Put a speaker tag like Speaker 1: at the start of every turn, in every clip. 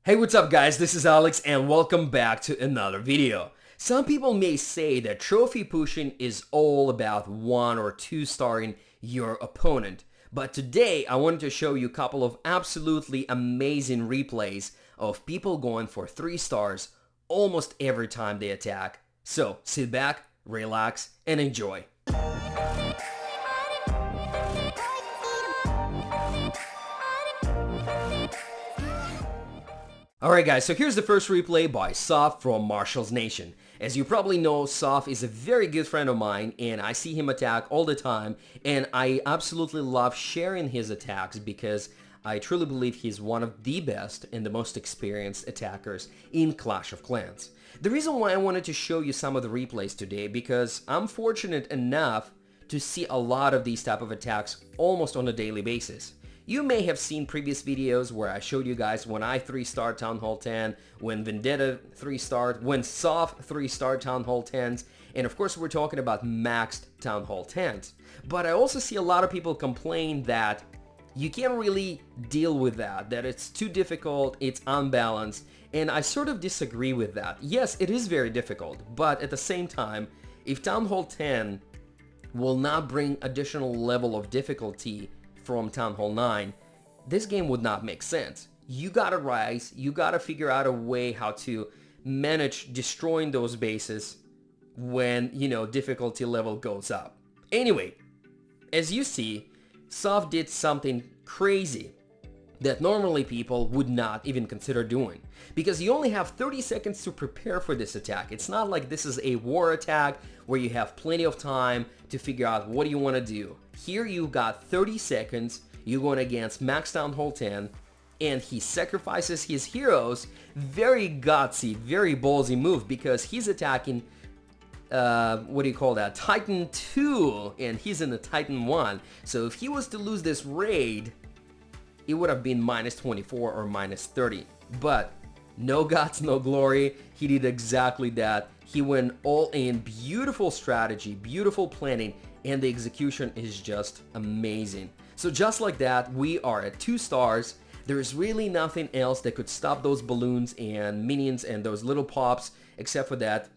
Speaker 1: Hey, what's up guys, this is Alex and welcome back to another video. Some people may say that trophy pushing is all about 1 or 2 starring your opponent. But today I wanted to show you a couple of absolutely amazing replays of people going for 3 stars almost every time they attack. So sit back, relax, and enjoy. Alright guys, so here's the first replay by Soph from Marshall's Nation. As you probably know, Soph is a very good friend of mine and I see him attack all the time and I absolutely love sharing his attacks because I truly believe he's one of the best and the most experienced attackers in Clash of Clans. The reason why I wanted to show you some of the replays today because I'm fortunate enough to see a lot of these type of attacks almost on a daily basis. You may have seen previous videos where I showed you guys when I 3-starred Town Hall 10, when Vendetta 3-starred, when Soph 3-starred Town Hall 10s, and of course we're talking about maxed Town Hall 10s. But I also see a lot of people complain that you can't really deal with that it's too difficult, it's unbalanced, and I sort of disagree with that. Yes, it is very difficult, but at the same time, if Town Hall 10 will not bring additional level of difficulty from Town Hall 9, this game would not make sense. You gotta rise, you gotta figure out a way how to manage destroying those bases when, difficulty level goes up. Anyway, as you see, Soph did something crazy that normally people would not even consider doing. Because you only have 30 seconds to prepare for this attack. It's not like this is a war attack where you have plenty of time to figure out what you want to do. Here you got 30 seconds, you're going against Max Town Hall 10, and he sacrifices his heroes. Very gutsy, very ballsy move because he's attacking, Titan 2, and he's in the Titan 1. So if he was to lose this raid, it would have been -24 or -30. But no guts, no glory. He did exactly that. He went all in. Beautiful strategy, beautiful planning, and the execution is just amazing. So just like that, we are at 2 stars. There's really nothing else that could stop those balloons and minions and those little pops except for that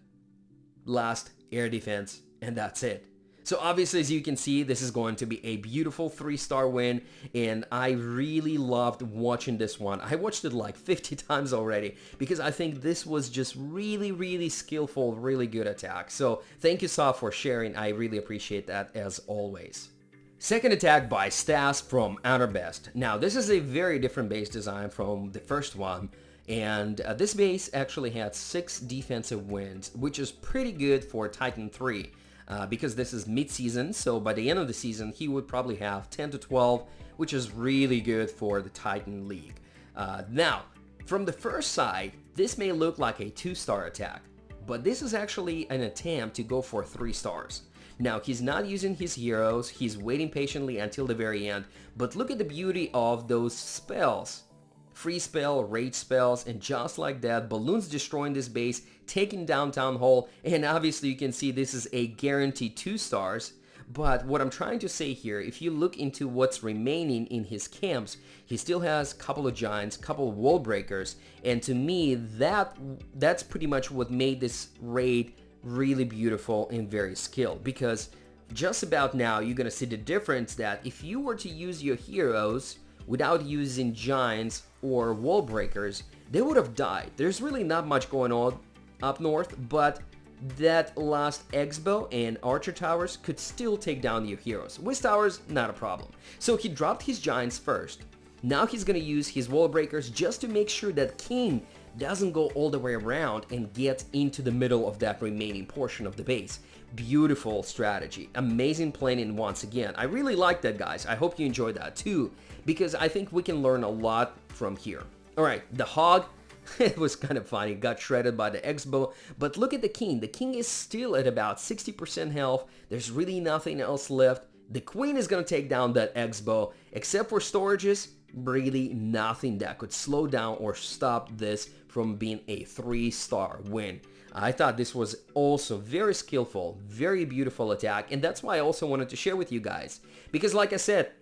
Speaker 1: last air defense, and that's it. So obviously, as you can see, this is going to be a beautiful 3-star win, and I really loved watching this one. I watched it like 50 times already because I think this was just really skillful, really good attack. So thank you, Soph, for sharing. I really appreciate that as always. Second attack by Stas from Outer Best. Now, this is a very different base design from the first one, and this base actually had 6 defensive wins, which is pretty good for Titan 3. Because this is mid-season, so by the end of the season, he would probably have 10 to 12, which is really good for the Titan League. Now, from the first side, this may look like a 2-star attack, but this is actually an attempt to go for 3 stars. Now, he's not using his heroes, he's waiting patiently until the very end, but look at the beauty of those spells. Free spell, rage spells, and just like that, balloons destroying this base, taking down Town Hall, and obviously you can see this is a guaranteed 2 stars. But what I'm trying to say here, if you look into what's remaining in his camps, he still has a couple of giants, couple of wall breakers, and to me, that's pretty much what made this raid really beautiful and very skilled. Because just about now, you're gonna see the difference that if you were to use your heroes without using giants or wall breakers, they would have died. There's really not much going on up north, but that last X-bow and archer towers could still take down your heroes. Whiz towers, not a problem. So he dropped his giants first. Now he's gonna use his wall breakers just to make sure that King doesn't go all the way around and get into the middle of that remaining portion of the base. Beautiful strategy. Amazing planning once again. I really like that, guys. I hope you enjoyed that too, because I think we can learn a lot from here. Alright, the Hog, it was kind of funny, got shredded by the X-bow, but look at the King. The King is still at about 60% health. There's really nothing else left. The Queen is going to take down that X-bow, except for storages, really nothing that could slow down or stop this from being a 3-star win. I thought this was also very skillful, very beautiful attack, and that's why I also wanted to share with you guys. Because like I said,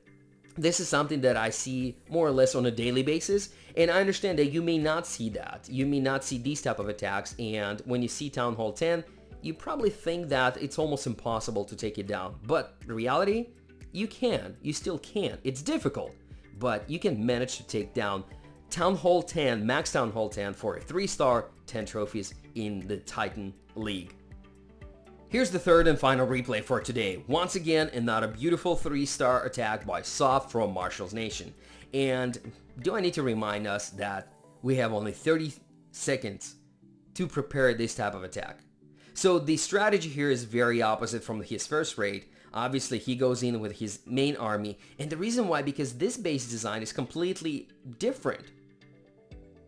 Speaker 1: this is something that I see more or less on a daily basis, And I understand that you may not see that. You may not see these type of attacks, and when you see Town Hall 10, you probably think that it's almost impossible to take it down. But in reality, you can. You still can. It's difficult, but you can manage to take down Town Hall 10, Max Town Hall 10 for a 3-star, 10 trophies in the Titan League. Here's the third and final replay for today. Once again, another beautiful 3-star attack by Soft from Marshall's Nation. And do I need to remind us that we have only 30 seconds to prepare this type of attack? So the strategy here is very opposite from his first raid. Obviously, he goes in with his main army, and the reason why, because this base design is completely different.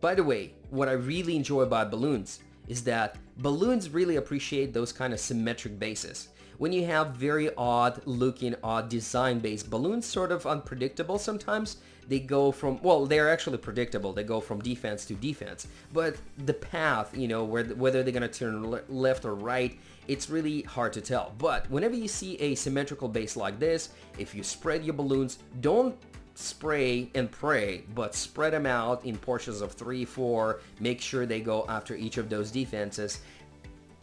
Speaker 1: By the way, what I really enjoy about balloons is that balloons really appreciate those kind of symmetric bases. When you have very odd looking, odd design based balloons, sort of unpredictable sometimes, they go from, well, they're actually predictable, they go from defense to defense, but the path, you know, whether they're gonna turn left or right, it's really hard to tell. But whenever you see a symmetrical base like this, if you spread your balloons, don't spray and pray, but spread them out in portions of 3, 4, make sure they go after each of those defenses.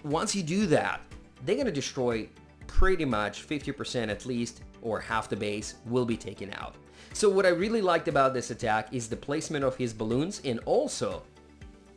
Speaker 1: Once you do that, they're gonna destroy pretty much 50% at least, or half the base will be taken out. So what I really liked about this attack is the placement of his balloons and also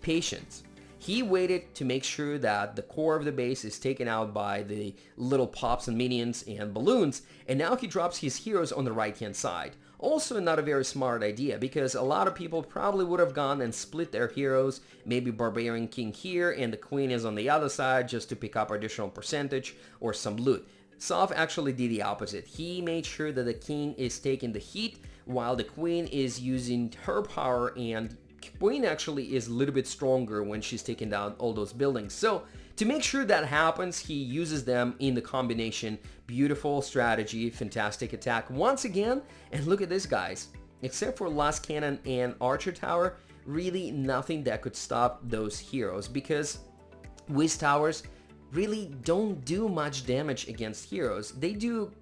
Speaker 1: patience. He waited to make sure that the core of the base is taken out by the little pops and minions and balloons, and now he drops his heroes on the right hand side. Also not a very smart idea, because a lot of people probably would have gone and split their heroes, maybe Barbarian King here and the Queen is on the other side just to pick up additional percentage or some loot. Soph actually did the opposite. He made sure that the King is taking the heat while the Queen is using her power, and Queen actually is a little bit stronger when she's taking down all those buildings. So to make sure that happens, he uses them in the combination. Beautiful strategy, fantastic attack once again. And look at this, guys. Except for Last Cannon and Archer Tower, really nothing that could stop those heroes, because Whiz Towers really don't do much damage against heroes. They do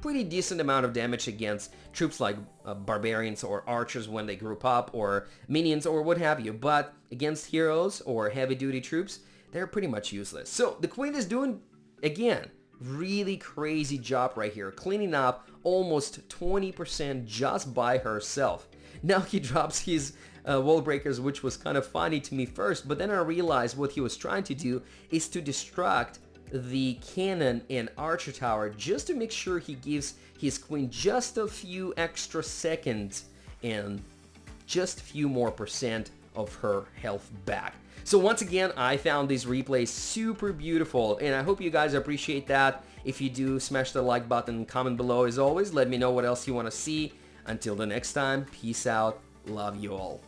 Speaker 1: pretty decent amount of damage against troops like Barbarians or Archers when they group up, or Minions or what have you, but against heroes or heavy duty troops, they're pretty much useless. So the Queen is doing, again, really crazy job right here, cleaning up almost 20% just by herself. Now he drops his wall breakers, which was kind of funny to me first, but then I realized what he was trying to do is to distract the cannon and archer tower, just to make sure he gives his queen just a few extra seconds and just a few more percent of her health back. So once again, I found these replays super beautiful, and I hope you guys appreciate that. If you do, smash the like button, comment below as always, let me know what else you want to see. Until the next time, peace out, love you all.